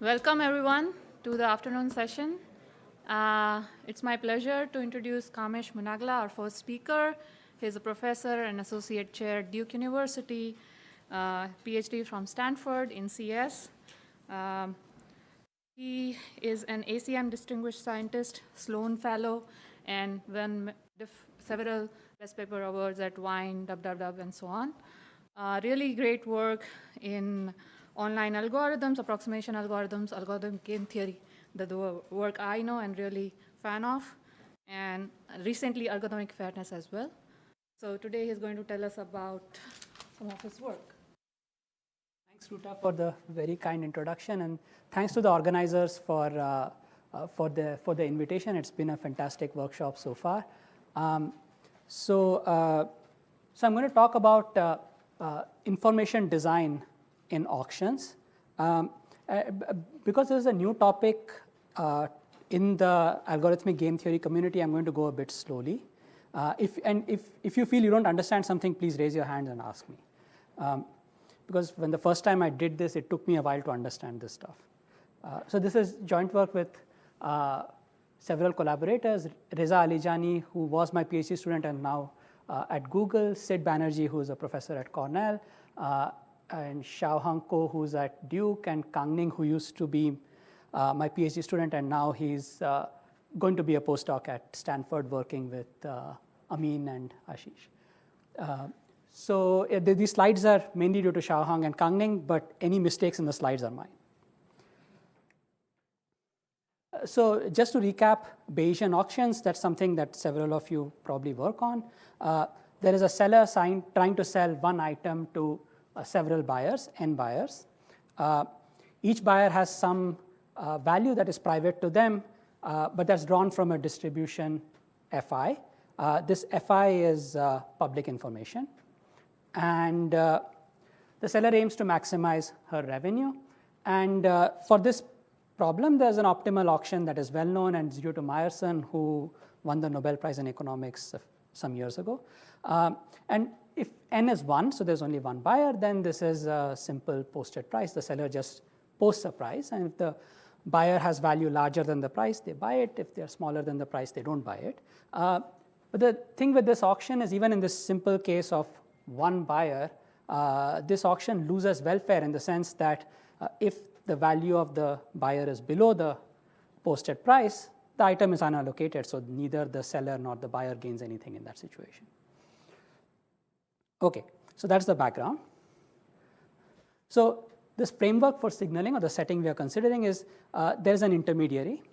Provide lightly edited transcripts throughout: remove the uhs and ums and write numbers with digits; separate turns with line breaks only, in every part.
Welcome, everyone, to the afternoon session. It's my pleasure to introduce Kamesh Munagala, our first speaker. He's a professor and associate chair at Duke University, PhD from Stanford in CS. He is an ACM Distinguished Scientist, Sloan Fellow, and won several best paper awards at Wine, WWW, and so on. Really great work in online algorithms, approximation algorithms, algorithm game theory, the work I know and really fan of, and recently ergonomic fairness as well. So today he's going to tell us about some of his work.
Thanks, Ruta, for the very kind introduction, and thanks to the organizers for the invitation. It's been a fantastic workshop so far. So I'm going to talk about information design in auctions. Because this is a new topic in the algorithmic game theory community, I'm going to go a bit slowly. If you feel you don't understand something, please raise your hand and ask me. Because when the first time I did this, it took me a while to understand this stuff. So this is joint work with several collaborators, Reza Alijani, who was my PhD student and now at Google, Sid Banerjee, who's a professor at Cornell, and Xiaohang Ko, who's at Duke, and Kang Ning, who used to be my PhD student, and now he's going to be a postdoc at Stanford working with Amin and Ashish. So these slides are mainly due to Xiaohang and Kang Ning, but any mistakes in the slides are mine. So just to recap, Bayesian auctions, that's something that several of you probably work on. There is a seller trying to sell one item to several buyers, n buyers. Each buyer has some value that is private to them, but that's drawn from a distribution Fi. This Fi is public information. And the seller aims to maximize her revenue. And for this problem, there's an optimal auction that is well known and is due to Meyerson, who won the Nobel Prize in Economics some years ago. And if n is 1, so there's only one buyer, then this is a simple posted price. The seller just posts a price, and if the buyer has value larger than the price, they buy it. If they're smaller than the price, they don't buy it. But the thing with this auction is, even in this simple case of one buyer, this auction loses welfare in the sense that if the value of the buyer is below the posted price, the item is unallocated, so neither the seller nor the buyer gains anything in that situation. Okay, so that's the background. So this framework for signaling, or the setting we are considering, is there's an intermediary.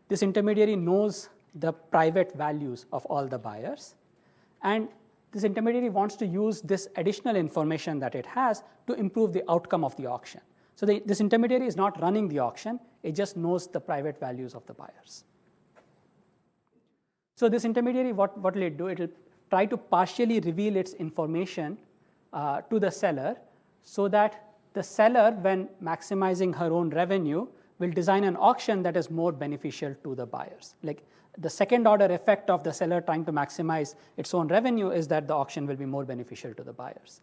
This intermediary knows the private values of all the buyers, and this intermediary wants to use this additional information that it has to improve the outcome of the auction. So this intermediary is not running the auction, it just knows the private values of the buyers. So this intermediary, what will it do? It will try to partially reveal its information to the seller so that the seller, when maximizing her own revenue, will design an auction that is more beneficial to the buyers. Like the second order effect of the seller trying to maximize its own revenue is that the auction will be more beneficial to the buyers.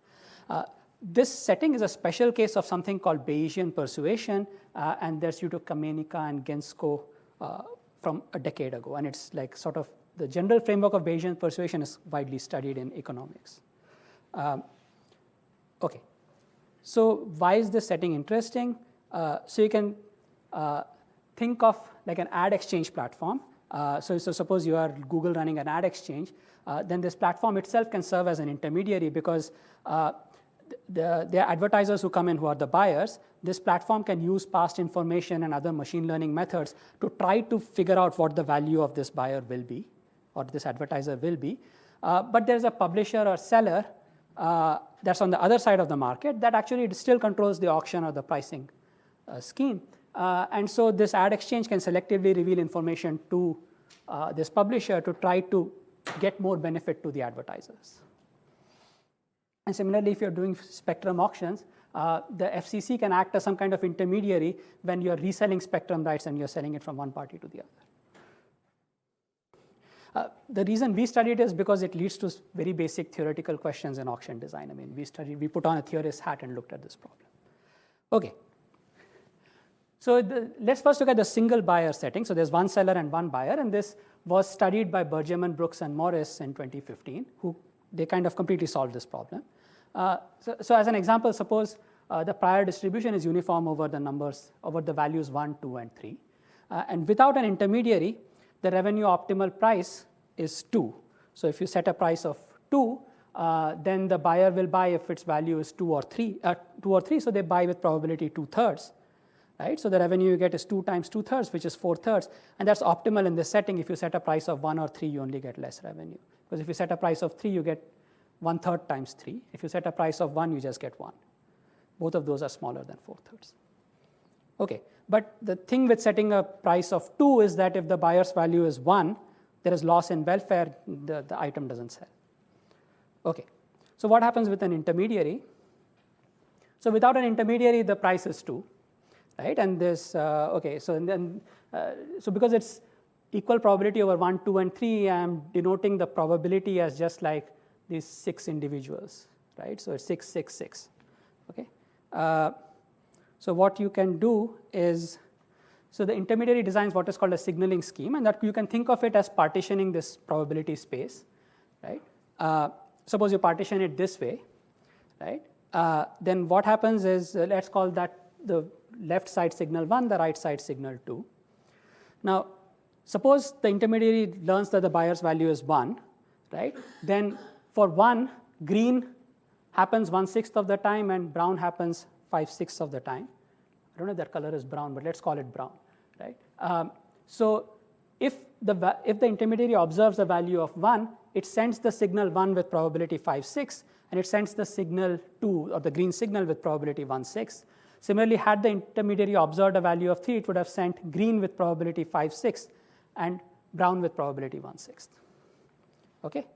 This setting is a special case of something called Bayesian persuasion, and that's due to Kamenika and Gensko from a decade ago. And it's like sort of the general framework of Bayesian persuasion is widely studied in economics. Okay, so why is this setting interesting? So you can think of like an ad exchange platform. So suppose you are Google running an ad exchange, then this platform itself can serve as an intermediary because the advertisers who come in, who are the buyers, this platform can use past information and other machine learning methods to try to figure out what the value of this buyer will be, or this advertiser will be. But there's a publisher or seller that's on the other side of the market that actually still controls the auction or the pricing scheme. And so this ad exchange can selectively reveal information to this publisher to try to get more benefit to the advertisers. And similarly, if you're doing spectrum auctions, the FCC can act as some kind of intermediary when you're reselling spectrum rights and you're selling it from one party to the other. The reason we studied is because it leads to very basic theoretical questions in auction design. I mean, we put on a theorist hat and looked at this problem. Okay. So let's first look at the single buyer setting. So there's one seller and one buyer, and this was studied by Benjamin, Brooks, and Morris in 2015, who they kind of completely solved this problem. So as an example, suppose the prior distribution is uniform over the numbers, over the values 1, 2, and 3. And without an intermediary, the revenue optimal price is 2. So if you set a price of 2, then the buyer will buy if its value is 2 or 3, so they buy with probability 2/3. Right? So the revenue you get is 2 times 2/3, which is 4/3, and that's optimal in this setting. If you set a price of 1 or 3, you only get less revenue. Because if you set a price of 3, you get 1/3 times 3. If you set a price of 1, you just get 1. Both of those are smaller than 4/3. Okay, but the thing with setting a price of 2 is that if the buyer's value is 1, there is loss in welfare, the item doesn't sell. Okay, so what happens with an intermediary? So without an intermediary, the price is 2. Right, and this, okay, so then, so because it's equal probability over 1, 2, and 3, I'm denoting the probability as just like these 6 individuals, right? So it's 6, 6, 6, okay? So what you can do is, so the intermediary designs what is called a signaling scheme, and that you can think of it as partitioning this probability space, right? Suppose you partition it this way, right? Then what happens is, let's call that the left side signal 1, the right side signal 2. Now, suppose the intermediary learns that the buyer's value is 1, right? Then for 1, green happens 1/6 of the time and brown happens 5/6 of the time. I don't know if that color is brown, but let's call it brown, right? So if the intermediary observes the value of 1, it sends the signal 1 with probability 5/6, and it sends the signal 2, or the green signal, with probability 1/6. Similarly, had the intermediary observed a value of 3, it would have sent green with probability 5/6 and brown with probability 1/6. Okay?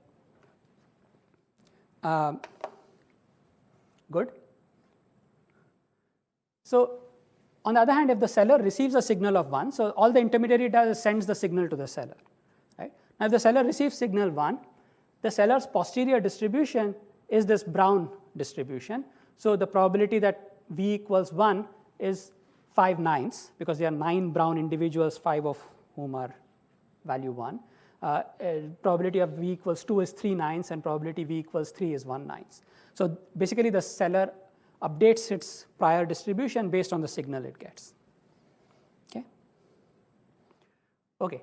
Good. So on the other hand, if the seller receives a signal of 1, so all the intermediary does is sends the signal to the seller. Right? Now, if the seller receives signal 1, the seller's posterior distribution is this brown distribution. So the probability that V equals 1 is 5 nines, because there are 9 brown individuals, 5 of whom are value 1. Probability of V equals 2 is 3 nines, and probability V equals 3 is 1 nines. So basically, the seller updates its prior distribution based on the signal it gets. Okay. Okay.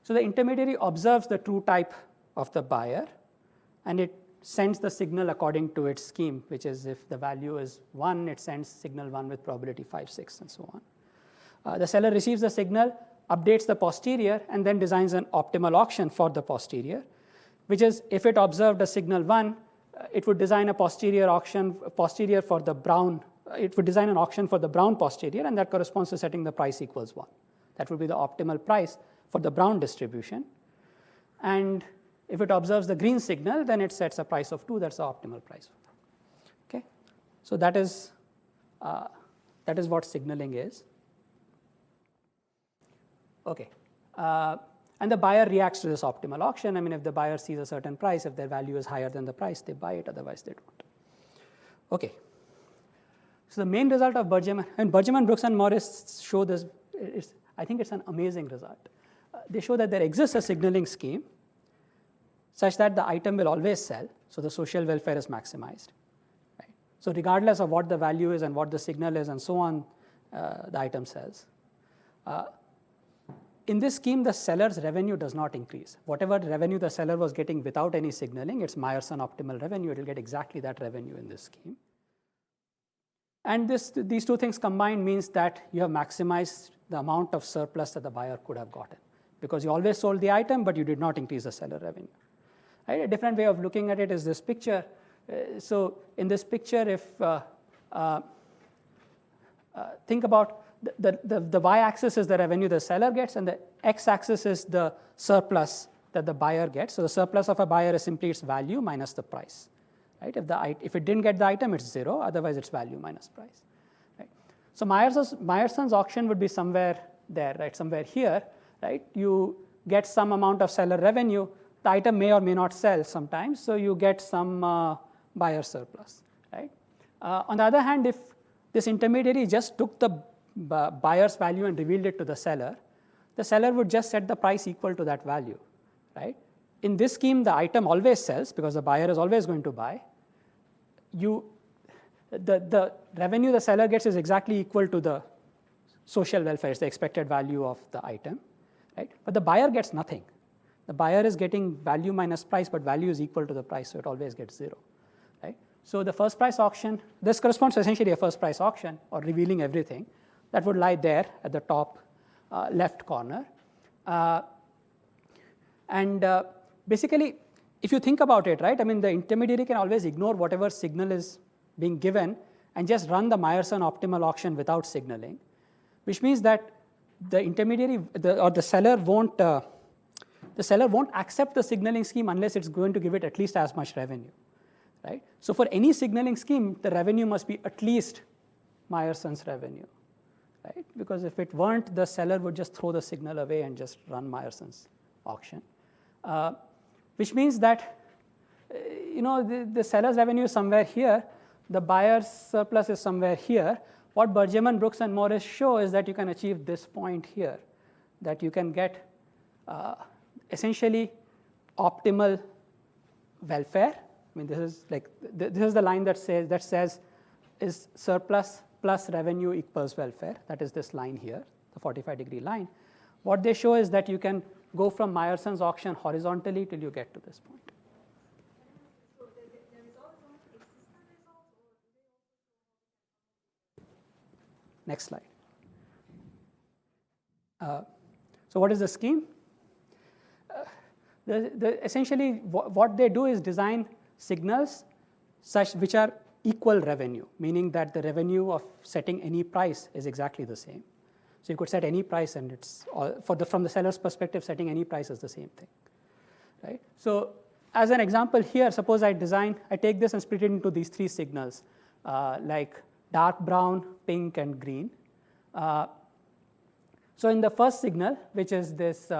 So the intermediary observes the true type of the buyer, and it sends the signal according to its scheme, which is if the value is 1, it sends signal 1 with probability 5/6, and so on. The seller receives the signal, updates the posterior, and then designs an optimal auction for the posterior, which is if it observed a signal 1, it would design a posterior for the brown. It would design an auction for the brown posterior, and that corresponds to setting the price equals 1. That would be the optimal price for the brown distribution. And if it observes the green signal, then it sets a price of 2. That's the optimal price. Okay, so that is what signaling is. Okay, and the buyer reacts to this optimal auction. I mean, if the buyer sees a certain price, if their value is higher than the price, they buy it. Otherwise, they don't. Okay. So the main result of Benjamin, Brooks, and Morris show this. I think it's an amazing result. They show that there exists a signaling scheme such that the item will always sell, so the social welfare is maximized. Right? So regardless of what the value is and what the signal is and so on, the item sells. In this scheme, the seller's revenue does not increase. Whatever revenue the seller was getting without any signaling, it's Meyerson optimal revenue. It will get exactly that revenue in this scheme. And these two things combined means that you have maximized the amount of surplus that the buyer could have gotten, because you always sold the item, but you did not increase the seller revenue. Right? A different way of looking at it is this picture. So in this picture, if think about the y-axis is the revenue the seller gets, and the x-axis is the surplus that the buyer gets. So the surplus of a buyer is simply its value minus the price. Right? If it didn't get the item, it's 0. Otherwise, it's value minus price. Right? So Meyerson's auction would be somewhere there, right? Somewhere here. Right? You get some amount of seller revenue. The item may or may not sell sometimes, so you get some buyer surplus. Right? On the other hand, if this intermediary just took the buyer's value and revealed it to the seller would just set the price equal to that value, right? In this scheme, the item always sells because the buyer is always going to buy. The revenue the seller gets is exactly equal to the social welfare, it's the expected value of the item, right? But the buyer gets nothing. The buyer is getting value minus price, but value is equal to the price, so it always gets 0, right? So the first price auction, this corresponds to essentially a first price auction or revealing everything. That would lie there at the top left corner. Basically, if you think about it, right, I mean, the intermediary can always ignore whatever signal is being given and just run the Meyerson optimal auction without signaling, which means that the intermediary or the seller won't accept the signaling scheme unless it's going to give it at least as much revenue, right? So for any signaling scheme, the revenue must be at least Meyerson's revenue, right? Because if it weren't, the seller would just throw the signal away and just run Meyerson's auction, which means that the seller's revenue is somewhere here, the buyer's surplus is somewhere here. What Bergman, Brooks, and Morris show is that you can achieve this point here, that you can get essentially optimal welfare. I mean, this is the line that says is surplus plus revenue equals welfare. That is this line here, the 45-degree line. What they show is that you can go from Meyerson's auction horizontally till you get to this point. Next slide. So what is the scheme? Essentially, what they do is design signals which are equal revenue, meaning that the revenue of setting any price is exactly the same. So you could set any price, and it's from the seller's perspective, setting any price is the same thing, right? So as an example here, suppose I take this and split it into these 3 signals, like dark brown, pink, and green. So in the first signal, which is this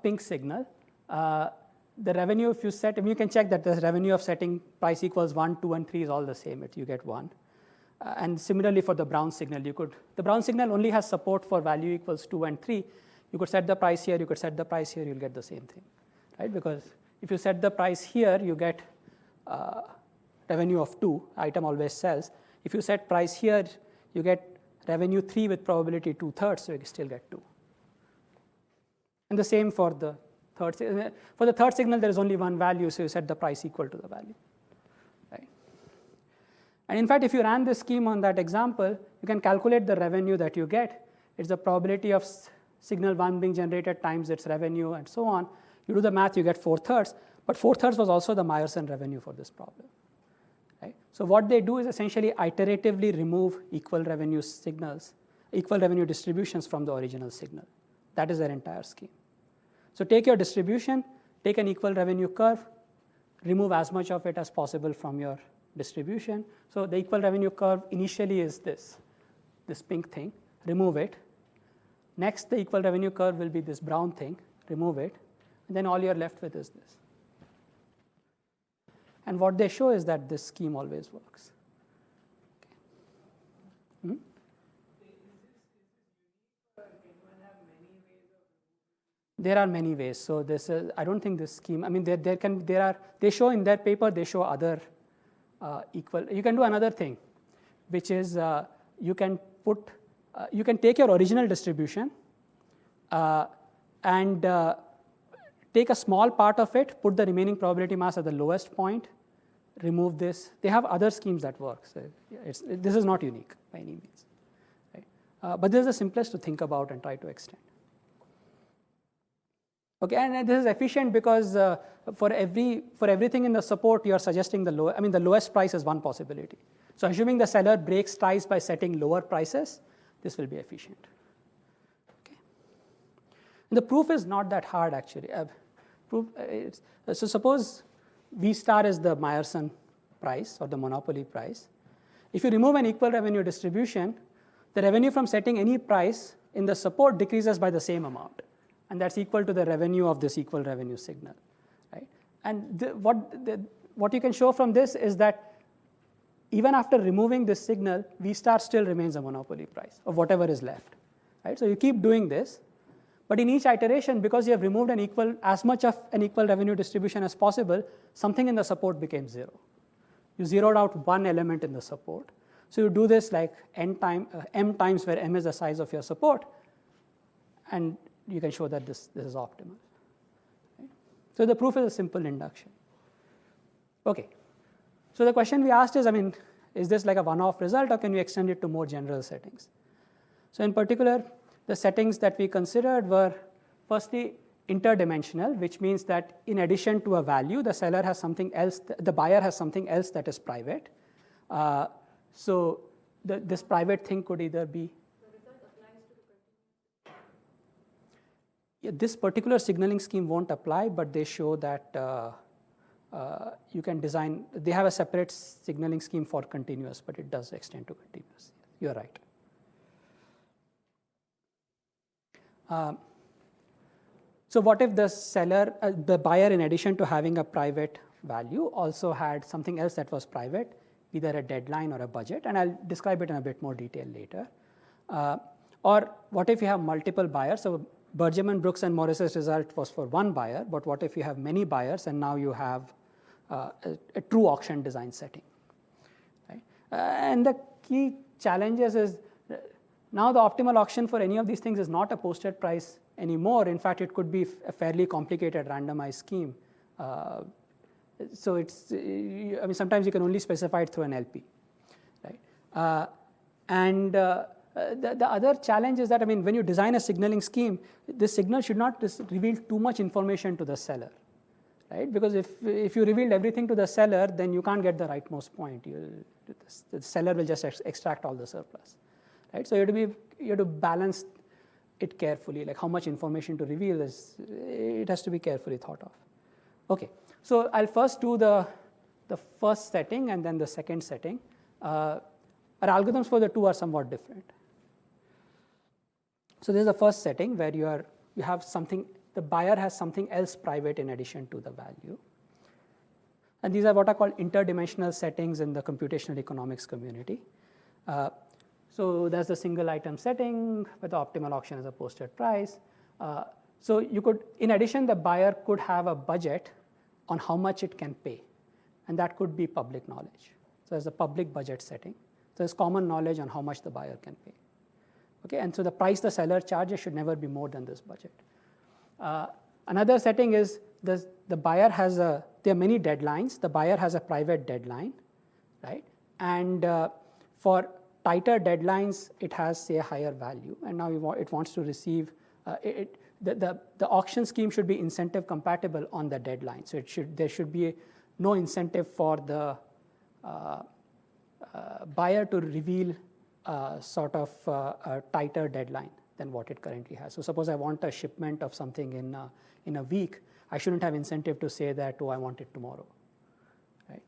pink signal, the revenue, if you can check that the revenue of setting price equals 1, 2, and 3 is all the same. You get 1. And similarly for the brown signal, the brown signal only has support for value equals 2 and 3. You could set the price here, you could set the price here, you'll get the same thing, right? Because if you set the price here, you get revenue of 2, item always sells. If you set price here, you get revenue 3 with probability 2/3, so you still get 2. And the same for the third signal. For the third signal, there is only one value, so you set the price equal to the value, right? And in fact, if you ran this scheme on that example, you can calculate the revenue that you get. It's the probability of signal 1 being generated times its revenue and so on. You do the math, you get 4/3, but 4/3 was also the Meyerson revenue for this problem. Right? So what they do is essentially iteratively remove equal revenue signals, equal revenue distributions from the original signal. That is their entire scheme. So take your distribution, take an equal revenue curve, remove as much of it as possible from your distribution. So the equal revenue curve initially is this pink thing, remove it. Next, the equal revenue curve will be this brown thing, remove it. And then all you're left with is this. And what they show is that this scheme always works. Okay. There are many ways. So this is, I don't think this scheme, I mean, they show in their paper, they show other equal. You can do another thing, which is you can take your original distribution and take a small part of it, put the remaining probability mass at the lowest point, remove this. They have other schemes that work. So this is not unique by any means. Right? But this is the simplest to think about and try to extend. Okay, and this is efficient because for everything in the support, you are suggesting the lowest price is one possibility. So assuming the seller breaks ties by setting lower prices, this will be efficient. Okay. And the proof is not that hard, actually. So suppose V star is the Meyerson price or the monopoly price. If you remove an equal revenue distribution, the revenue from setting any price in the support decreases by the same amount. And that's equal to the revenue of this equal revenue signal, right? And what you can show from this is that even after removing this signal, V star still remains a monopoly price of whatever is left. Right? So you keep doing this, but in each iteration, because you have removed as much of an equal revenue distribution as possible, something in the support became 0. You zeroed out one element in the support. So you do this like m times where m is the size of your support, and you can show that this is optimal. Right? So the proof is a simple induction. Okay. So the question we asked is, is this like a one-off result, or can we extend it to more general settings? So in particular, the settings that we considered were firstly interdimensional, which means that in addition to a value, the seller has something else, the buyer has something else that is private. So this private thing could either be.
The result applies to the continuous.
Yeah, this particular signaling scheme won't apply, but they show that you can design. They have a separate signaling scheme for continuous, but it does extend to continuous. You're right. So what if the seller, the buyer, in addition to having a private value, also had something else that was private, either a deadline or a budget, and I'll describe it in a bit more detail later. Or what if you have multiple buyers? So Bergman, Brooks, and Morris's result was for one buyer, but what if you have many buyers, and now you have a true auction design setting? Right? And the key challenges is now the optimal auction for any of these things is not a posted price anymore. In fact, it could be a fairly complicated randomized scheme. So it's, sometimes you can only specify it through an LP, right? The other challenge is that, when you design a signaling scheme, this signal should not reveal too much information to the seller, right? Because if you revealed everything to the seller, then you can't get the rightmost point. The seller will just extract all the surplus, right? So you have to balance it carefully, like how much information to reveal it has to be carefully thought of. Okay, so I'll first do the first setting and then the second setting. Our algorithms for the two are somewhat different. So this is the first setting where you have something, the buyer has something else private in addition to the value. And these are what are called interdimensional settings in the computational economics community. So there's the single item setting where the optimal auction is a posted price. So you could, in addition, the buyer could have a budget on how much it can pay. And that could be public knowledge. So there's a public budget setting. So there's common knowledge on how much the buyer can pay. Okay, and so the price the seller charges should never be more than this budget. Another setting is the buyer has there are many deadlines. The buyer has a private deadline, right? And for tighter deadlines, it has, say, a higher value. And now it wants to receive, the auction scheme should be incentive compatible on the deadline. So there should be no incentive for the buyer to reveal sort of a tighter deadline than what it currently has. So suppose I want a shipment of something in a week, I shouldn't have incentive to say that, oh, I want it tomorrow, right?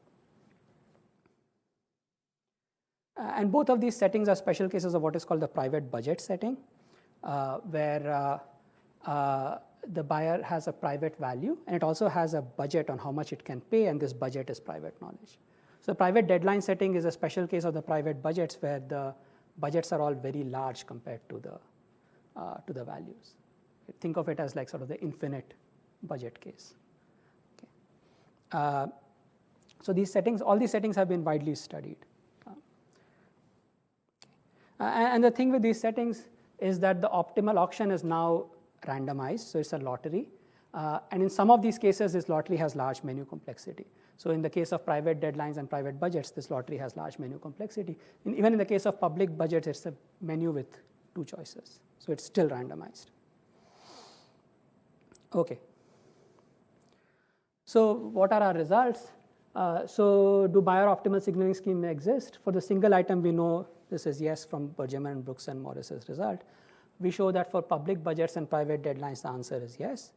And both of these settings are special cases of what is called the private budget setting, where the buyer has a private value, and it also has a budget on how much it can pay, and this budget is private knowledge. So private deadline setting is a special case of the private budgets where the budgets are all very large compared to the values. Think of it as like sort of the infinite budget case. Okay. So these settings, all these settings have been widely studied. And the thing with these settings is that the optimal auction is now randomized, so it's a lottery. And in some of these cases, this lottery has large menu complexity. So in the case of private deadlines and private budgets, this lottery has large menu complexity. Even in the case of public budgets, it's a menu with 2 choices. So it's still randomized. Okay. So what are our results? So do buyer optimal signaling scheme exist? For the single item, we know this is yes from Bergman, Brooks, and Morris's result. We show that for public budgets and private deadlines, the answer is yes.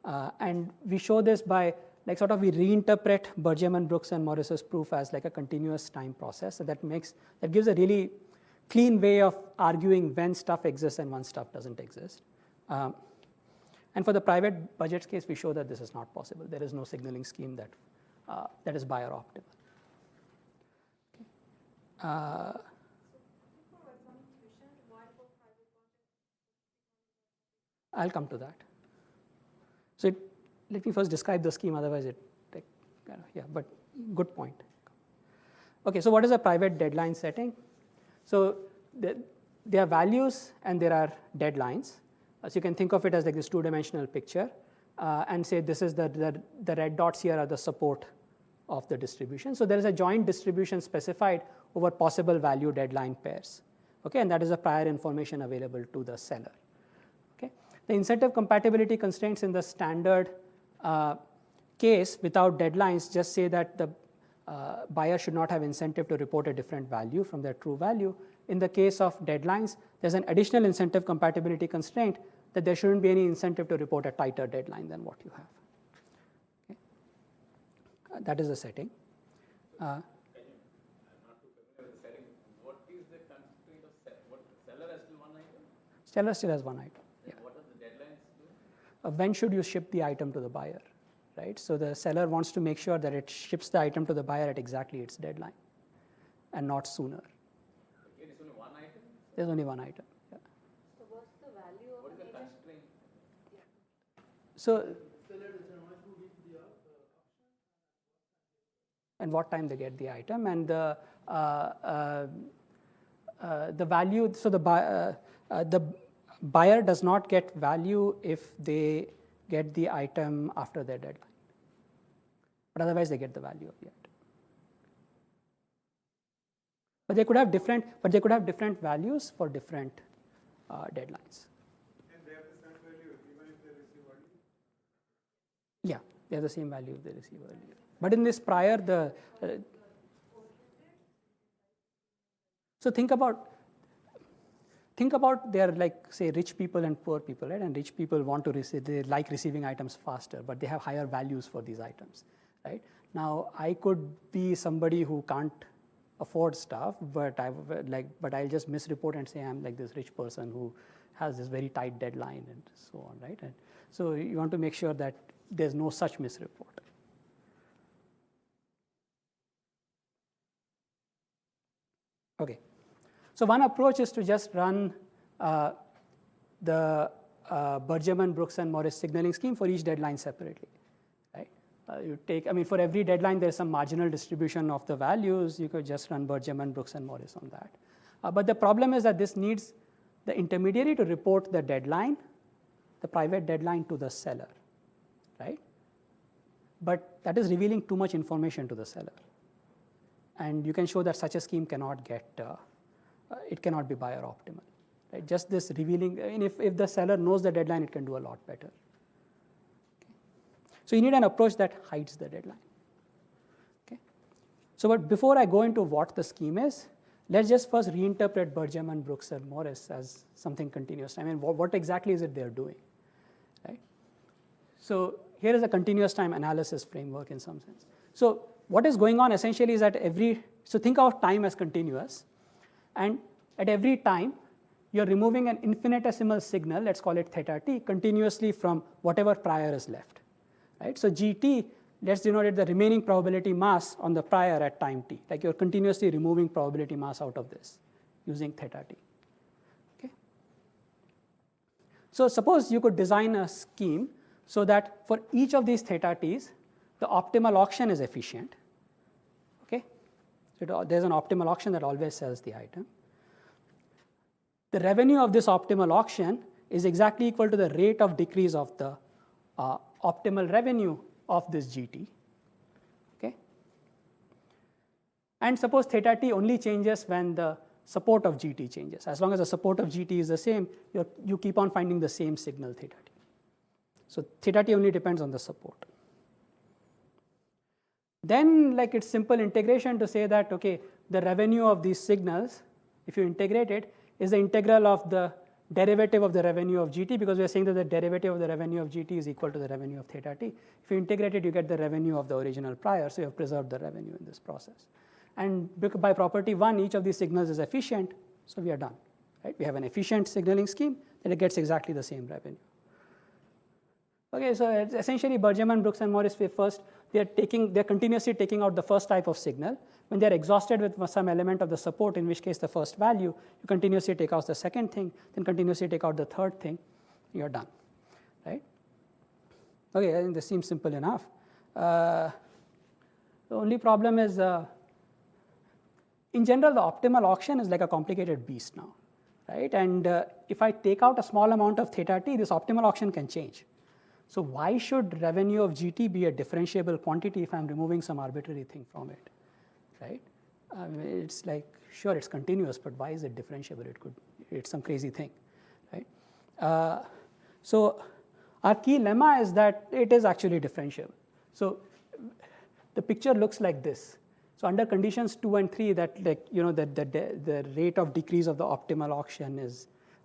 And we show this by like sort of we reinterpret Bergman, Brooks, and Morris's proof as like a continuous time process. So that gives a really clean way of arguing when stuff exists and when stuff doesn't exist. And for the private budgets case, we show that this is not possible. There is no signaling scheme that is buyer optimal. Okay. I'll come to that. So let me first describe the scheme, otherwise but good point. Okay, so what is a private deadline setting? So there are values and there are deadlines. So you can think of it as like this two-dimensional picture and say this is the red dots here are the support of the distribution. So there is a joint distribution specified over possible value deadline pairs. Okay, and that is the prior information available to the seller. Okay, the incentive compatibility constraints in the standard case without deadlines just say that the buyer should not have incentive to report a different value from their true value. In the case of deadlines, there's an additional incentive compatibility constraint that there shouldn't be any incentive to report a tighter deadline than what you have. Okay. That is the setting.
I'm not too familiar with the setting. What is the constraint of seller has still one item?
Seller still has one item. Yeah.
What are the deadlines do?
When should you ship the item to the buyer? Right? So the seller wants to make sure that it ships the item to the buyer at exactly its deadline and not sooner.
Again, it's only one item?
There's only one item. Yeah.
So what's the value of
What is the constraint?
So and what time they get the item and the value. So the buyer does not get value if they get the item after their deadline, but otherwise they get the value of the item. But they could have different values for different deadlines.
And they have the same value even if they receive early?
Yeah, they have the same value if they receive earlier. But in this prior, so think about they're like say rich people and poor people, right? And rich people want to receive, they like receiving items faster, but they have higher values for these items, right? Now I could be somebody who can't afford stuff, but I'll just misreport and say I'm like this rich person who has this very tight deadline and so on, right? And so you want to make sure that there's no such misreport. Okay. So one approach is to just run the Bergerman, Brooks, and Morris signaling scheme for each deadline separately. Right? For every deadline, there's some marginal distribution of the values. You could just run Bergerman, Brooks, and Morris on that. But the problem is that this needs the intermediary to report the deadline, the private deadline, to the seller, right? But that is revealing too much information to the seller. And you can show that such a scheme cannot get it cannot be buyer optimal. Right? Just this revealing, if the seller knows the deadline, it can do a lot better. Okay. So you need an approach that hides the deadline. Okay. So but before I go into what the scheme is, let's just first reinterpret Bergerman, Brooks, and Morris as something continuous. I mean, what exactly is it they're doing? Right? So here is a continuous time analysis framework in some sense. So what is going on essentially is that so think of time as continuous. And at every time, you're removing an infinitesimal signal, let's call it theta t, continuously from whatever prior is left. Right? So gt, let's denote the remaining probability mass on the prior at time t. Like you're continuously removing probability mass out of this using theta t. Okay? So suppose you could design a scheme so that for each of these theta t's, the optimal auction is efficient. Okay? So there's an optimal auction that always sells the item. The revenue of this optimal auction is exactly equal to the rate of decrease of the optimal revenue of this GT. Okay? And suppose theta t only changes when the support of GT changes. As long as the support of GT is the same, you keep on finding the same signal theta t. So theta t only depends on the support. Then like it's simple integration to say that, okay, the revenue of these signals, if you integrate it, is the integral of the derivative of the revenue of GT, because we are saying that the derivative of the revenue of GT is equal to the revenue of theta t. If you integrate it, you get the revenue of the original prior, so you have preserved the revenue in this process. And by property 1, each of these signals is efficient, so we are done. Right? We have an efficient signaling scheme, then it gets exactly the same revenue. Okay, so it's essentially Bergman, Brooks, and Morris. They're continuously taking out the first type of signal. When they're exhausted with some element of the support, in which case the first value, you continuously take out the second thing, then continuously take out the third thing, you're done, right? Okay, I think this seems simple enough. The only problem is, in general, the optimal auction is like a complicated beast now, right? And if I take out a small amount of theta t, this optimal auction can change. So why should revenue of GT be a differentiable quantity if I'm removing some arbitrary thing from it, right? It's like, sure, it's continuous, but why is it differentiable? It's some crazy thing, right? So our key lemma is that it is actually differentiable. So the picture looks like this. So under conditions 2 and 3, that the rate of decrease of the optimal auction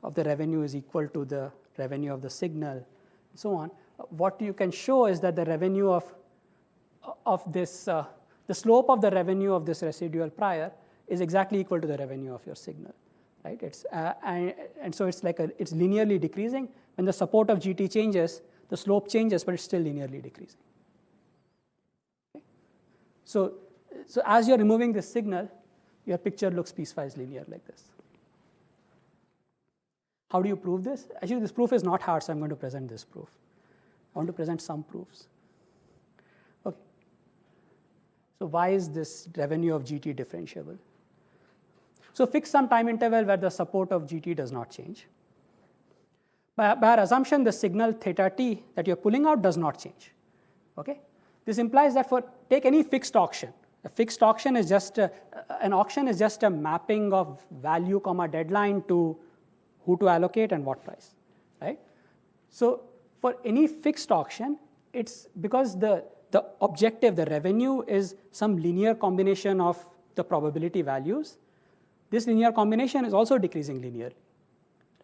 of the revenue is equal to the revenue of the signal, and so on. What you can show is that the revenue of this, the slope of the revenue of this residual prior is exactly equal to the revenue of your signal, right? And so it's linearly decreasing. When the support of GT changes, the slope changes, but it's still linearly decreasing. Okay? So as you're removing this signal, your picture looks piecewise linear like this. How do you prove this? Actually, this proof is not hard, so I'm going to present this proof. I want to present some proofs. Okay. So why is this revenue of GT differentiable? So fix some time interval where the support of GT does not change. By our assumption, the signal theta t that you're pulling out does not change. Okay? This implies that take any fixed auction. A fixed auction is just an auction is just a mapping of value comma deadline to who to allocate and what price, right? So for any fixed auction, it's because the objective, the revenue, is some linear combination of the probability values. This linear combination is also decreasing linearly,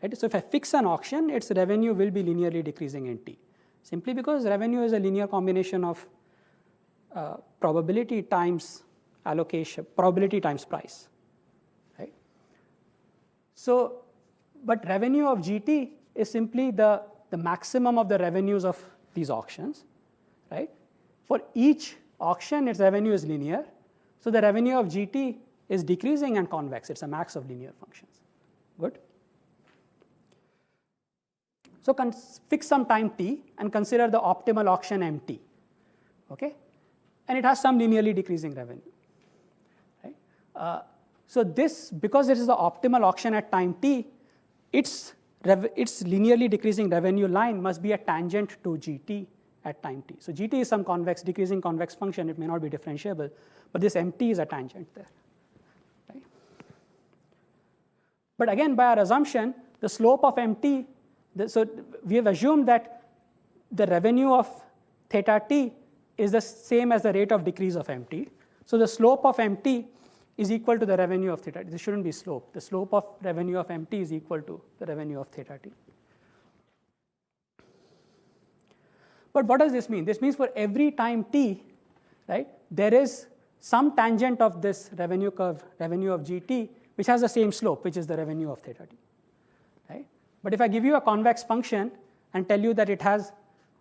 right? So if I fix an auction, its revenue will be linearly decreasing in t, simply because revenue is a linear combination of probability times allocation, probability times price, right? So, but revenue of GT is simply the maximum of the revenues of these auctions, right? For each auction, its revenue is linear. So the revenue of GT is decreasing and convex. It's a max of linear functions. Good? So fix some time t and consider the optimal auction mt, okay? And it has some linearly decreasing revenue, right? So this, because this is the optimal auction at time t, its linearly decreasing revenue line must be a tangent to GT at time t. So GT is some decreasing convex function. It may not be differentiable, but this mt is a tangent there, right? But again, by our assumption, the slope of mt, so we have assumed that the revenue of theta t is the same as the rate of decrease of mt. So the slope of mt is equal to the revenue of theta t. This shouldn't be slope. The slope of revenue of mt is equal to the revenue of theta t. But what does this mean? This means for every time t, right, there is some tangent of this revenue curve, revenue of GT, which has the same slope, which is the revenue of theta t, right? But if I give you a convex function and tell you that it has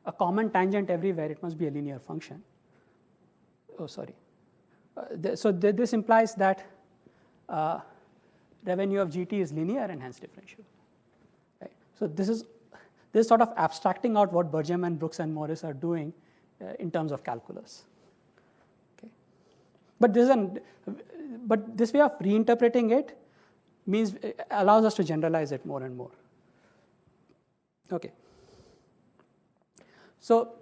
a common tangent everywhere, it must be a linear function. Oh, sorry. So this implies that revenue of GT is linear and hence differentiable, right? So this is sort of abstracting out what Bergman, Brooks, and Morris are doing in terms of calculus. Okay, but this way of reinterpreting it allows us to generalize it more and more. Okay. So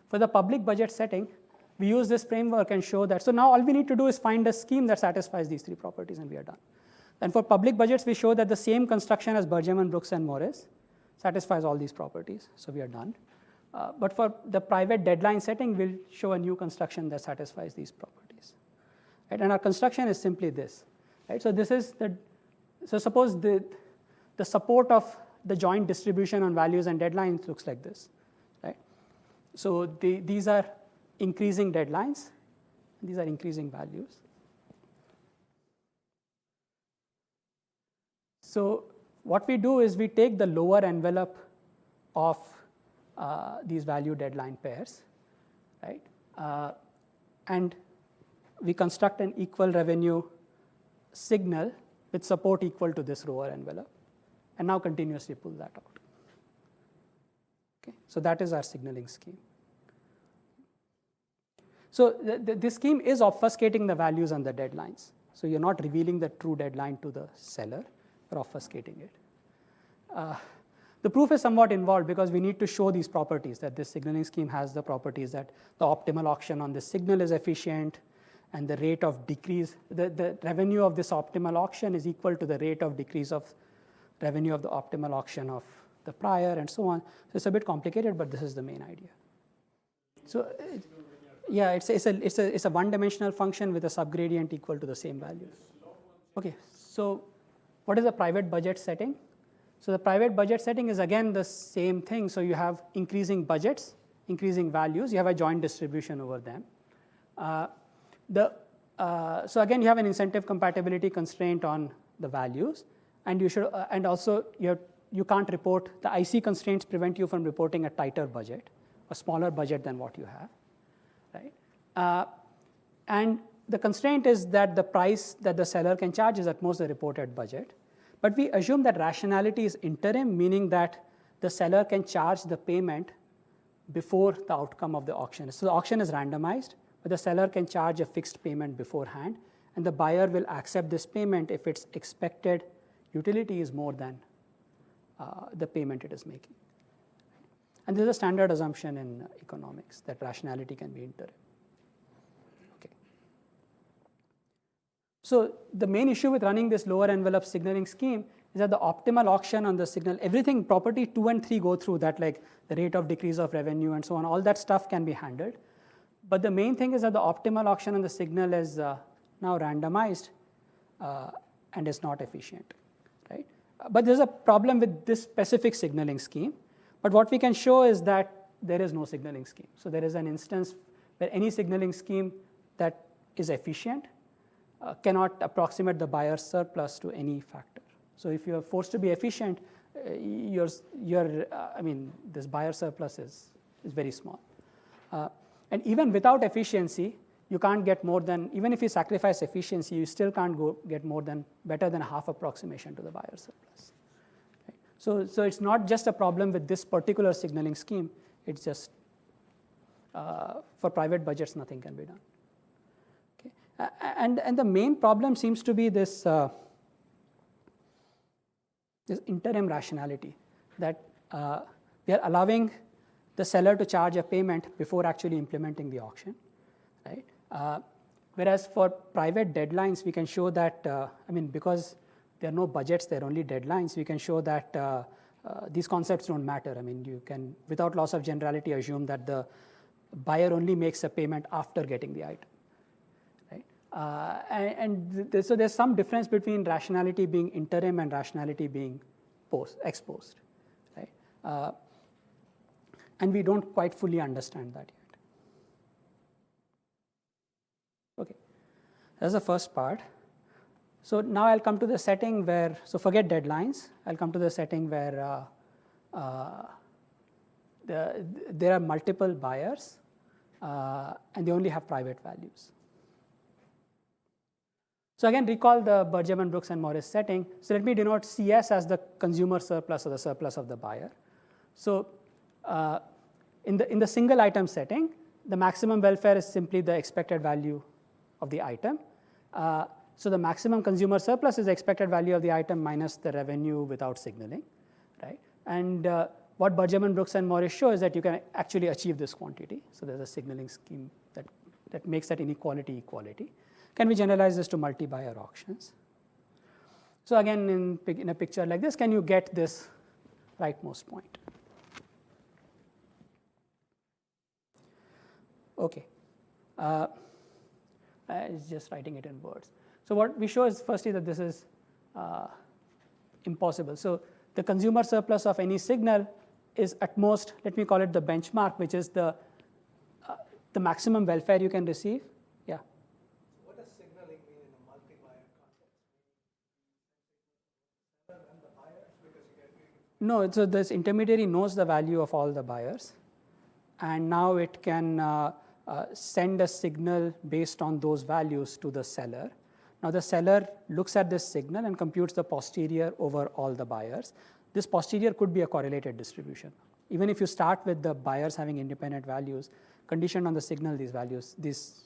for the public budget setting, we use this framework and show that. So now all we need to do is find a scheme that satisfies these three properties, and we are done. And for public budgets, we show that the same construction as Bergman, Brooks, and Morris satisfies all these properties, so we are done. But for the private deadline setting, we'll show a new construction that satisfies these properties, right? And our construction is simply this, right? So this is so suppose the support of the joint distribution on values and deadlines looks like this, right? So these are increasing deadlines, these are increasing values. So what we do is we take the lower envelope of these value deadline pairs, right? And we construct an equal revenue signal with support equal to this rower envelope, and now continuously pull that out. Okay, so that is our signaling scheme. So this scheme is obfuscating the values and the deadlines. So you're not revealing the true deadline to the seller, you're obfuscating it. The proof is somewhat involved because we need to show these properties, that this signaling scheme has the properties that the optimal auction on this signal is efficient, and the rate of decrease, the revenue of this optimal auction is equal to the rate of decrease of revenue of the optimal auction of the prior, and so on. So it's a bit complicated, but this is the main idea. So yeah, it's a one-dimensional function with a subgradient equal to the same value. Okay, so what is the private budget setting? So the private budget setting is again the same thing. So you have increasing budgets, increasing values. You have a joint distribution over them. So again, you have an incentive compatibility constraint on the values, and you should, and also you can't report, the IC constraints prevent you from reporting a tighter budget, a smaller budget than what you have, right? And the constraint is that the price that the seller can charge is at most the reported budget. But we assume that rationality is interim, meaning that the seller can charge the payment before the outcome of the auction. So the auction is randomized, but the seller can charge a fixed payment beforehand, and the buyer will accept this payment if its expected utility is more than the payment it is making. And this is a standard assumption in economics, that rationality can be interim. Okay. So the main issue with running this lower envelope signaling scheme is that the optimal auction on the signal, everything, property 2 and 3 go through that, like the rate of decrease of revenue and so on, all that stuff can be handled. But the main thing is that the optimal auction on the signal is now randomized and is not efficient, right? But there's a problem with this specific signaling scheme. But what we can show is that there is no signaling scheme. So there is an instance where any signaling scheme that is efficient cannot approximate the buyer's surplus to any factor. So if you are forced to be efficient, this buyer surplus is very small. And even without efficiency, you can't get more than, even if you sacrifice efficiency, you still can't get better than half approximation to the buyer surplus. Right? So it's not just a problem with this particular signaling scheme, it's just for private budgets, nothing can be done. Okay? And the main problem seems to be this interim rationality, that we are allowing the seller to charge a payment before actually implementing the auction, right? Whereas for private deadlines, we can show that, because there are no budgets, there are only deadlines, we can show that these concepts don't matter. I mean, you can, without loss of generality, assume that the buyer only makes a payment after getting the item, right? So there's some difference between rationality being interim and rationality being ex post, right? And we don't quite fully understand that yet. Okay, that's the first part. So now I'll come to the setting where, so forget deadlines, I'll come to the setting where there are multiple buyers and they only have private values. So again, recall the Bergman, Brooks, and Morris setting. So let me denote CS as the consumer surplus or the surplus of the buyer. So in the single item setting, the maximum welfare is simply the expected value of the item. So the maximum consumer surplus is the expected value of the item minus the revenue without signaling, right? And what Bergman, Brooks, and Morris show is that you can actually achieve this quantity. So there's a signaling scheme that makes that inequality equality. Can we generalize this to multi-buyer auctions? So again, in a picture like this, can you get this rightmost point? Okay. It's just writing it in words. So what we show is firstly that this is impossible. So the consumer surplus of any signal is at most, let me call it the benchmark, which is the maximum welfare you can receive. Yeah.
What does signaling mean in a multi-buyer context? And the buyers, because you get information
No, so this intermediary knows the value of all the buyers, and now it can send a signal based on those values to the seller. Now the seller looks at this signal and computes the posterior over all the buyers. This posterior could be a correlated distribution. Even if you start with the buyers having independent values, conditioned on the signal, this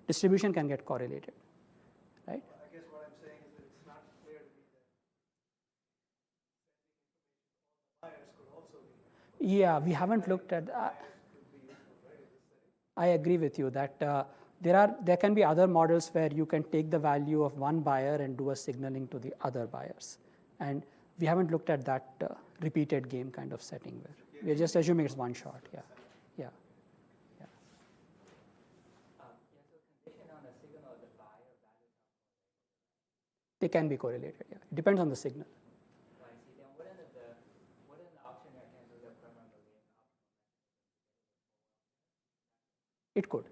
distribution can get correlated, right?
I guess what I'm saying is that it's not clear to me that buyers could also be.
Yeah, we haven't looked at that. I agree with you that there can be other models where you can take the value of one buyer and do a signaling to the other buyers. And we haven't looked at that repeated game kind of setting where we're just assuming it's one shot. Yeah. Yeah. Yeah. They can be correlated. Yeah. It depends on the signal. It could.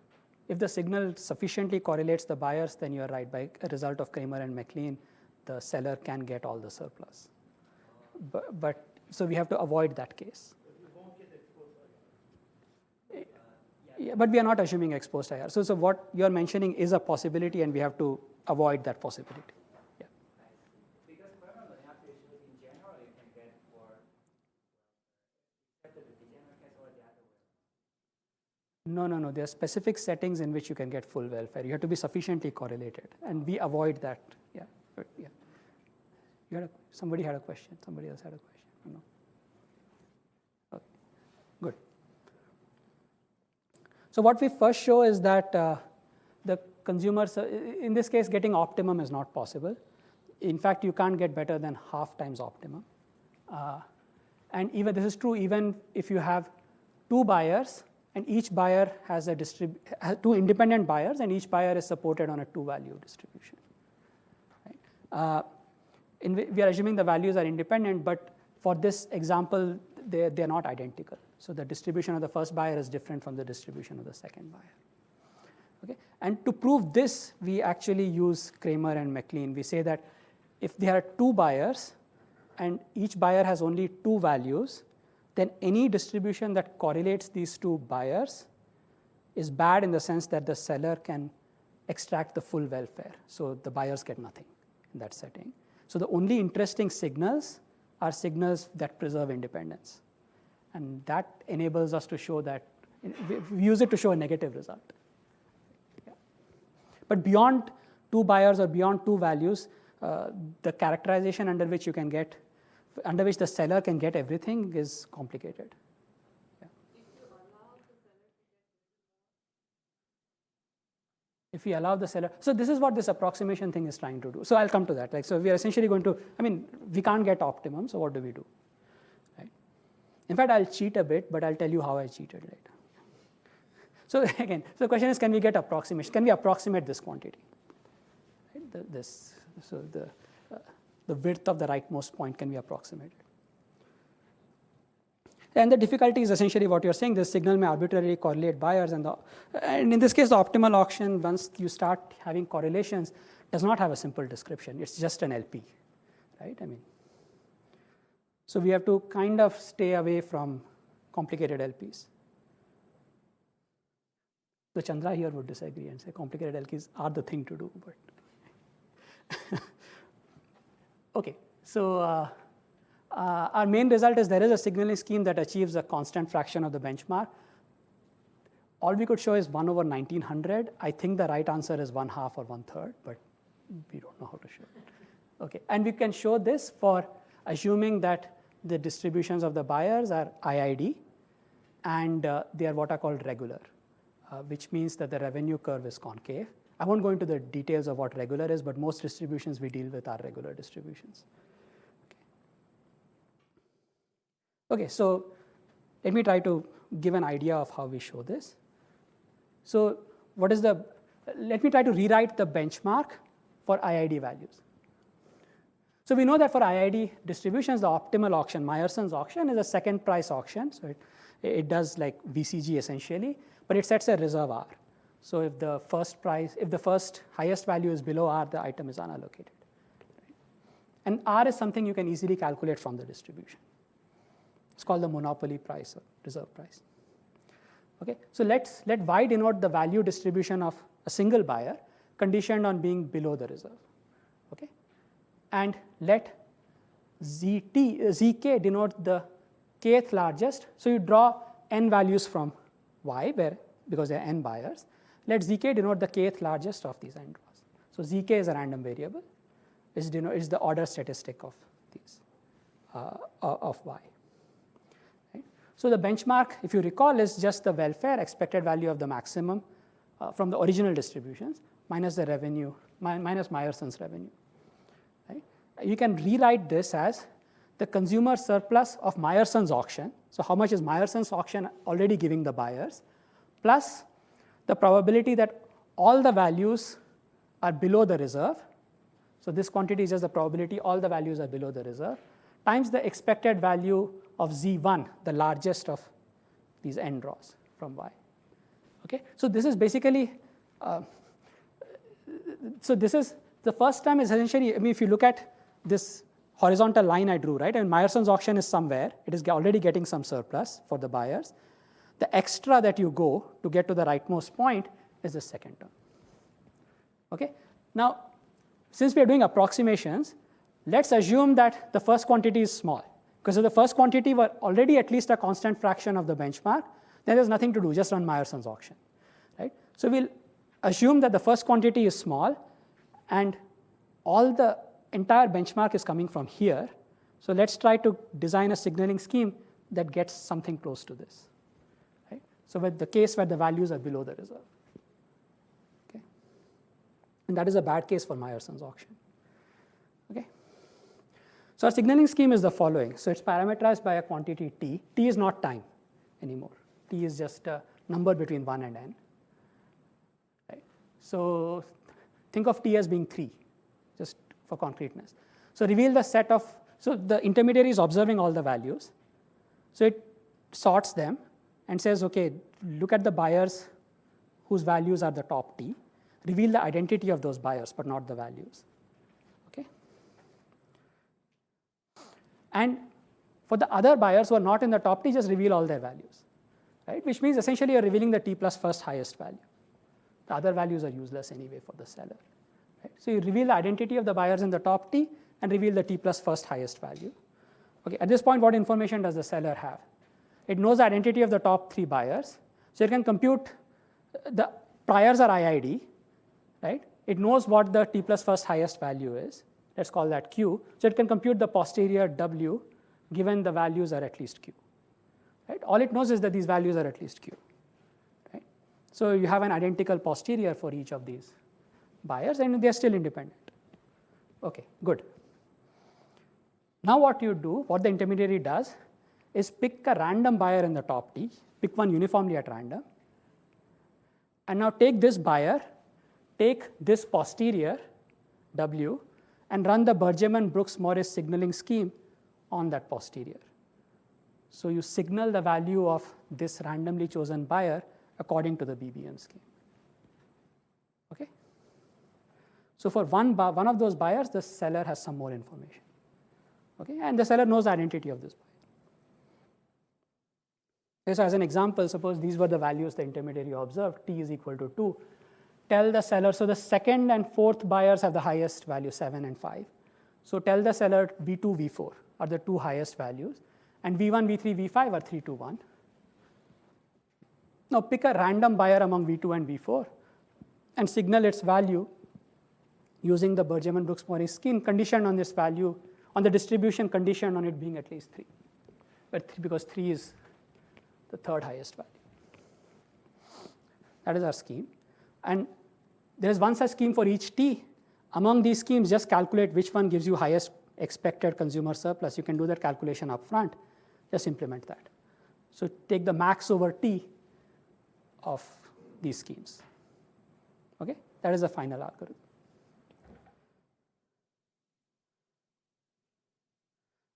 If the signal sufficiently correlates the buyers, then you're right. By a result of Kramer and McLean, the seller can get all the surplus. But so we have to avoid that case. Yeah, but we are not assuming exposed IR. So what you're mentioning is a possibility, and we have to avoid that possibility. Yeah.
Because remember, the application in general you can get for except the degenerate case or the other way.
No. There are specific settings in which you can get full welfare. You have to be sufficiently correlated, and we avoid that. Yeah. But yeah. Somebody had a question. Somebody else had a question. No. Okay. Good. So what we first show is that the consumers, in this case, getting optimum is not possible. In fact, you can't get better than half times optimum. And even this is true even if you have two buyers, and each buyer has two independent buyers, and each buyer is supported on a two-value distribution. Right? We are assuming the values are independent, but for this example, they're not identical. So the distribution of the first buyer is different from the distribution of the second buyer. Okay? And to prove this, we actually use Kramer and McLean. We say that if there are two buyers and each buyer has only two values, then any distribution that correlates these two buyers is bad in the sense that the seller can extract the full welfare. So the buyers get nothing in that setting. So the only interesting signals are signals that preserve independence. And that enables us to show that, we use it to show a negative result. Yeah. But beyond two buyers or beyond two values, the characterization under which the seller can get everything is complicated. Yeah. If we allow the seller, so this is what this approximation thing is trying to do. So I'll come to that. So we are essentially going to, we can't get optimum, so what do we do? In fact, I'll cheat a bit, but I'll tell you how I cheated later. So again, the question is, can we get approximation? Can we approximate this quantity? Right? The width of the rightmost point can be approximated. And the difficulty is essentially what you're saying. This signal may arbitrarily correlate buyers, and in this case, the optimal auction, once you start having correlations, does not have a simple description. It's just an LP, right? So we have to kind of stay away from complicated LPs. The Chandra here would disagree and say complicated LPs are the thing to do. But okay, so our main result is there is a signaling scheme that achieves a constant fraction of the benchmark. All we could show is 1 over 1900. I think the right answer is 1/2 or 1/3, but we don't know how to show it. Okay, and we can show this for assuming that the distributions of the buyers are i.i.d. and they are what are called regular, which means that the revenue curve is concave. I won't go into the details of what regular is, but most distributions we deal with are regular distributions. Okay, so let me try to give an idea of how we show this. So let me try to rewrite the benchmark for i.i.d. values. So we know that for i.i.d. distributions, the optimal auction, Meyerson's auction, is a second price auction. So it does like VCG essentially, but it sets a reserve R. So if the first highest value is below R, the item is unallocated. And R is something you can easily calculate from the distribution. It's called the monopoly price or reserve price. Okay, so let y denote the value distribution of a single buyer conditioned on being below the reserve. Okay, and let zk denote the kth largest. So you draw n values from y, because there are n buyers. Let zk denote the kth largest of these n draws. So zk is a random variable. Is the order statistic of these of y. Right? So the benchmark, if you recall, is just the welfare expected value of the maximum from the original distributions minus the revenue minus Meyerson's revenue. Right? You can rewrite this as the consumer surplus of Meyerson's auction. So how much is Meyerson's auction already giving the buyers, plus the probability that all the values are below the reserve. So this quantity is just the probability all the values are below the reserve, times the expected value of Z1, the largest of these n draws from Y. Okay, so this is basically, so this is, the first term is essentially, I mean, if you look at this horizontal line I drew, right, and Meyerson's auction is somewhere, it is already getting some surplus for the buyers. The extra that you go to get to the rightmost point is the second term. Okay, now, since we are doing approximations, let's assume that the first quantity is small. Because if the first quantity were already at least a constant fraction of the benchmark, then there's nothing to do, just run Meyerson's auction. Right? So we'll assume that the first quantity is small, and all the entire benchmark is coming from here. So let's try to design a signaling scheme that gets something close to this. Right? So with the case where the values are below the reserve. And that is a bad case for Meyerson's auction. Okay? So our signaling scheme is the following. So it's parameterized by a quantity t. T is not time anymore. T is just a number between 1 and n. Right? So think of t as being 3, just for concreteness. So reveal the set of, so the intermediary is observing all the values. So it sorts them and says, okay, look at the buyers whose values are the top t. Reveal the identity of those buyers, but not the values. Okay? And for the other buyers who are not in the top t, just reveal all their values. Right? Which means essentially you're revealing the t plus first highest value. The other values are useless anyway for the seller. Right? So you reveal the identity of the buyers in the top t and reveal the t plus first highest value. Okay, at this point, what information does the seller have? It knows the identity of the top 3 buyers. So it can compute, the priors are i.i.d. Right? It knows what the t plus first highest value is. Let's call that q. So it can compute the posterior w given the values are at least q. Right? All it knows is that these values are at least q. Right? So you have an identical posterior for each of these buyers, and they're still independent. Okay, good. Now what you do, what the intermediary does, is pick a random buyer in the top t, pick one uniformly at random, and now take this buyer, take this posterior, W, and run the Bergman-Brooks-Morris signaling scheme on that posterior. So you signal the value of this randomly chosen buyer according to the BBM scheme. Okay? So for one of those buyers, the seller has some more information. Okay? And the seller knows the identity of this buyer. Okay, so as an example, suppose these were the values the intermediary observed, t is equal to 2. Tell the seller, so the second and fourth buyers have the highest value, 7 and 5. So tell the seller V2, V4 are the 2 highest values, and V1, V3, V5 are 3, 2, 1. Now pick a random buyer among V2 and V4 and signal its value using the Bergman-Brooks-Morris scheme conditioned on this value, on the distribution conditioned on it being at least 3. Because 3 is the third highest value. That is our scheme. And there is one such scheme for each t. Among these schemes, just calculate which one gives you highest expected consumer surplus. You can do that calculation up front. Just implement that. So take the max over t of these schemes. Okay? That is the final algorithm.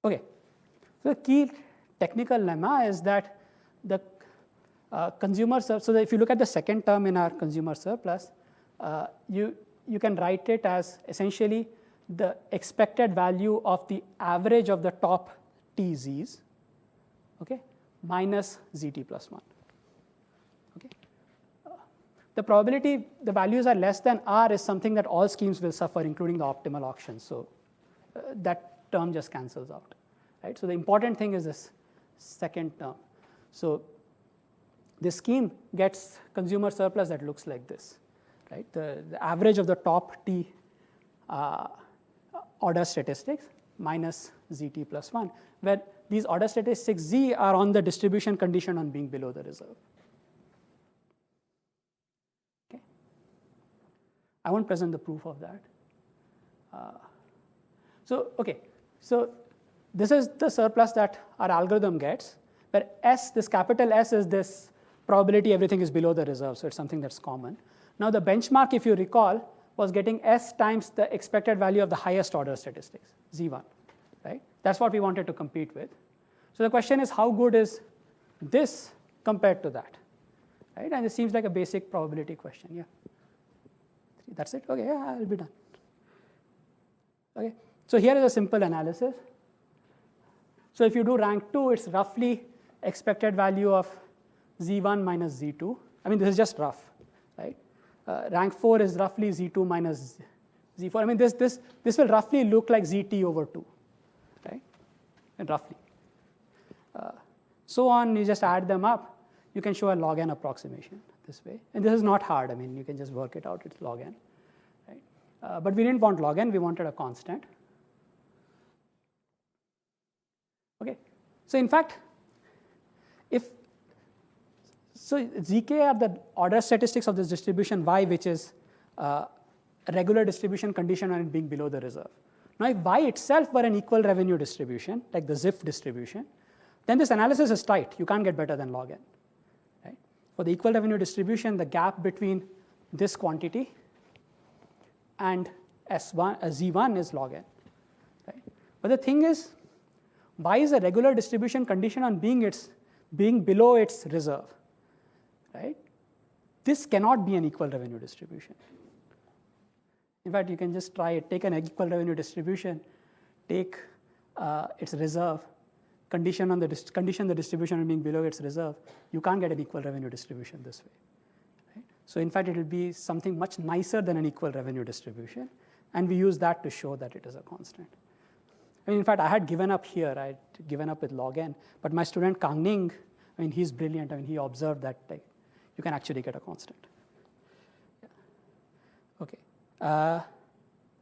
Okay. So the key technical lemma is that the consumer surplus, so if you look at the second term in our consumer surplus, you can write it as essentially the expected value of the average of the top t z's okay, minus zt plus 1. Okay. The probability the values are less than r is something that all schemes will suffer, including the optimal auctions. So that term just cancels out, right? So the important thing is this second term. So this scheme gets consumer surplus that looks like this, right? The average of the top t order statistics minus zt plus 1, where these order statistics z are on the distribution condition on being below the reserve. Okay. I won't present the proof of that. So this is the surplus that our algorithm gets, where S, this capital S is this probability everything is below the reserve, so it's something that's common. Now the benchmark, if you recall, was getting S times the expected value of the highest order statistics, Z1, right? That's what we wanted to compete with. So the question is, how good is this compared to that, right? And it seems like a basic probability question, yeah. That's it, okay, yeah, I'll be done. Okay, so here is a simple analysis. So if you do rank 2, it's roughly expected value of Z1 minus Z2. I mean, this is just rough, right? Rank 4 is roughly Z2 minus Z4. I mean, this will roughly look like ZT over 2, right? And roughly. So on, you just add them up. You can show a log n approximation this way. And this is not hard. I mean, you can just work it out. It's log n, right? But we didn't want log n. We wanted a constant. Okay. So in fact, zk are the order statistics of this distribution y, which is a regular distribution condition on it being below the reserve. Now, if y itself were an equal revenue distribution, like the ZIF distribution, then this analysis is tight. You can't get better than log n. Right? For the equal revenue distribution, the gap between this quantity and Z1 is log n. Right? But the thing is, y is a regular distribution condition on being below its reserve. Right? This cannot be an equal revenue distribution. In fact, you can just try it. Take an equal revenue distribution, take its reserve, condition the distribution on being below its reserve. You can't get an equal revenue distribution this way. Right? So in fact, it will be something much nicer than an equal revenue distribution, and we use that to show that it is a constant. I mean, in fact, I had given up here. I had given up with log n, but my student Kang Ning, I mean, he's brilliant. I mean, he observed that you can actually get a constant. Yeah. Okay,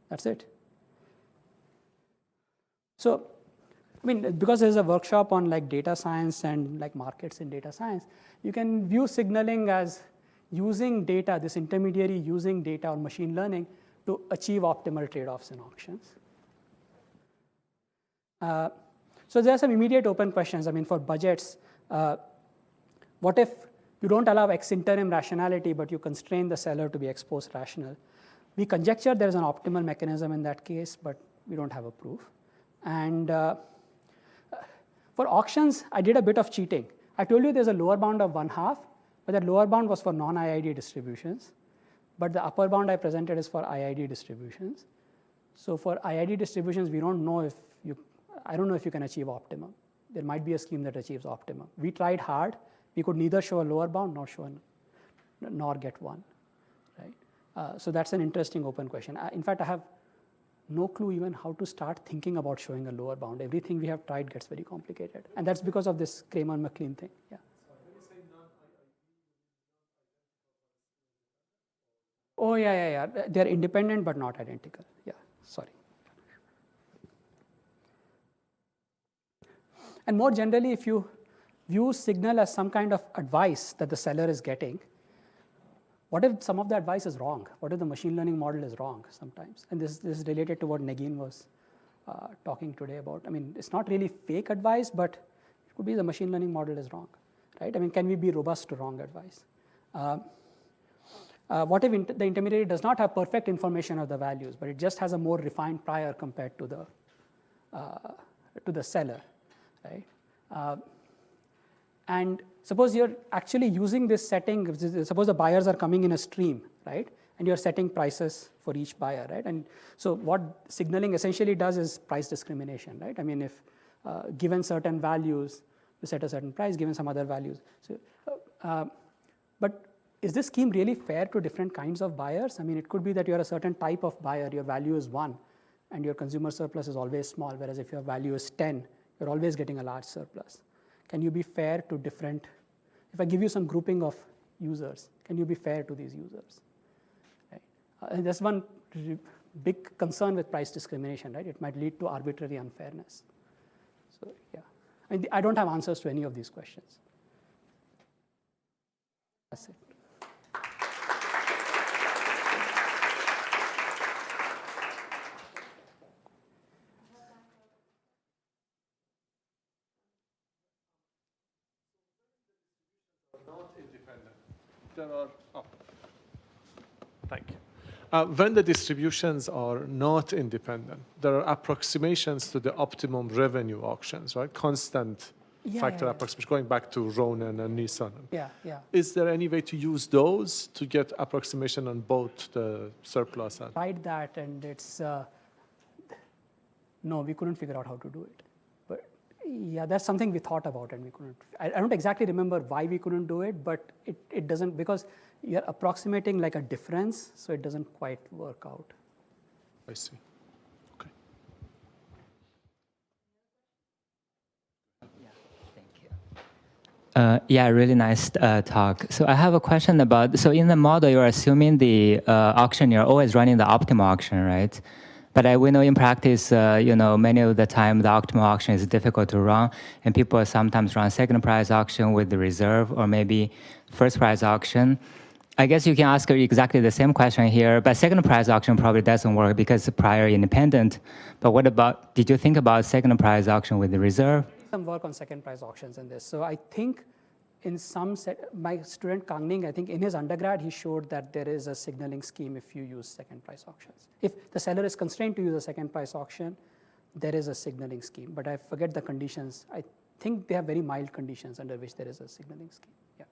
that's it. So, I mean, because there's a workshop on like data science and like markets in data science, you can view signaling as using data, this intermediary using data or machine learning to achieve optimal trade-offs in auctions. So there are some immediate open questions. I mean, for budgets, what if you don't allow ex interim rationality, but you constrain the seller to be ex post rational? We conjecture there's an optimal mechanism in that case, but we don't have a proof. And for auctions, I did a bit of cheating. I told you there's a lower bound of 1/2, but that lower bound was for non-i.i.d. distributions. But the upper bound I presented is for i.i.d. distributions. So for i.i.d. distributions, we don't know if I don't know if you can achieve optimum. There might be a scheme that achieves optimum. We tried hard. We could neither show a lower bound nor get one, right? So that's an interesting open question. In fact, I have no clue even how to start thinking about showing a lower bound. Everything we have tried gets very complicated, and that's because of this Kramer-McLean thing. Yeah. Oh yeah. They're independent but not identical. Yeah. Sorry. And more generally, if you view signal as some kind of advice that the seller is getting, what if some of the advice is wrong? What if the machine learning model is wrong sometimes? And this is related to what Negin was talking today about. I mean, it's not really fake advice, but it could be the machine learning model is wrong, right? I mean, can we be robust to wrong advice? What if the intermediary does not have perfect information of the values, but it just has a more refined prior compared to the seller, right? And suppose you're actually using this setting, suppose the buyers are coming in a stream, right? And you're setting prices for each buyer, right? And so what signaling essentially does is price discrimination, right? I mean, if given certain values, you set a certain price given some other values. So, but is this scheme really fair to different kinds of buyers? I mean, it could be that you're a certain type of buyer, your value is 1, and your consumer surplus is always small, whereas if your value is 10, you're always getting a large surplus. Can you be fair to different, if I give you some grouping of users, can you be fair to these users? Right? And that's one big concern with price discrimination, right? It might lead to arbitrary unfairness. So, yeah. And I don't have answers to any of these questions. That's it.
Not independent. There are, thank you. When the distributions are not independent, there are approximations to the optimum revenue auctions, right? Constant factor approximation, going back to Ronan and Nissan.
Yeah, yeah.
Is there any way to use those to get approximation on both the surplus and?
Tried that, and it's, no, we couldn't figure out how to do it. But yeah, that's something we thought about, and we couldn't. I don't exactly remember why we couldn't do it, but it doesn't, because you're approximating like a difference, so it doesn't quite work out.
I see. Okay.
Yeah, really nice talk. So I have a question about, so in the model, you're assuming the auction, you're always running the optimal auction, right? But we know in practice, many of the time the optimal auction is difficult to run, and people sometimes run second price auction with the reserve, or maybe first price auction. I guess you can ask exactly the same question here, but second price auction probably doesn't work because it's prior independent. But what about, did you think about second price auction with the reserve?
Some work on second price auctions in this. So I think in some my student Kangning, I think in his undergrad, he showed that there is a signaling scheme if you use second price auctions. If the seller is constrained to use a second price auction, there is a signaling scheme, but I forget the conditions. I think they have very mild conditions under which there is a signaling scheme. Yeah.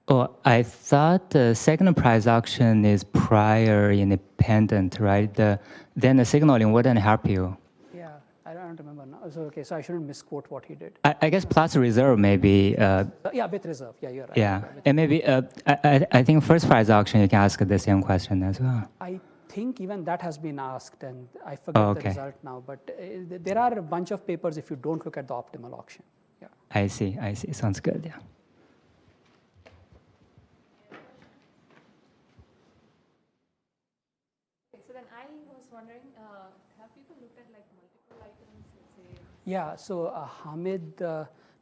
Oh, I thought the second price auction is prior independent, right? Then the signaling wouldn't help you.
Yeah, I don't remember now. So, okay, so I shouldn't misquote what he did.
I guess plus reserve maybe.
Yeah, with reserve. Yeah, you're right.
Yeah, and maybe I think first price auction you can ask the same question as well.
I think even that has been asked, and I forget the result now. But there are a bunch of papers if you don't look at the optimal auction. Yeah.
I see. Sounds good. Yeah.
So then I was wondering, have people looked at like multiple items, let's say?
Yeah, so Hamid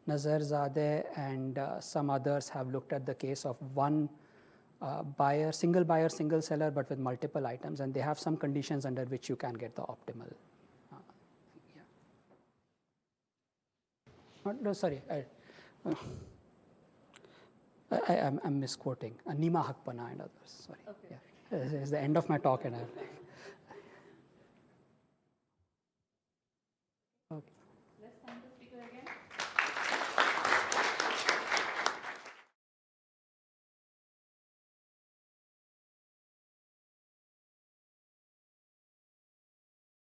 Nazarzadeh and some others have looked at the case of one buyer, single seller, but with multiple items, and they have some conditions under which you can get the optimal. No, sorry, I'm misquoting. Nima Hakpana and others. Sorry. Okay. Yeah. It's the end of my talk, and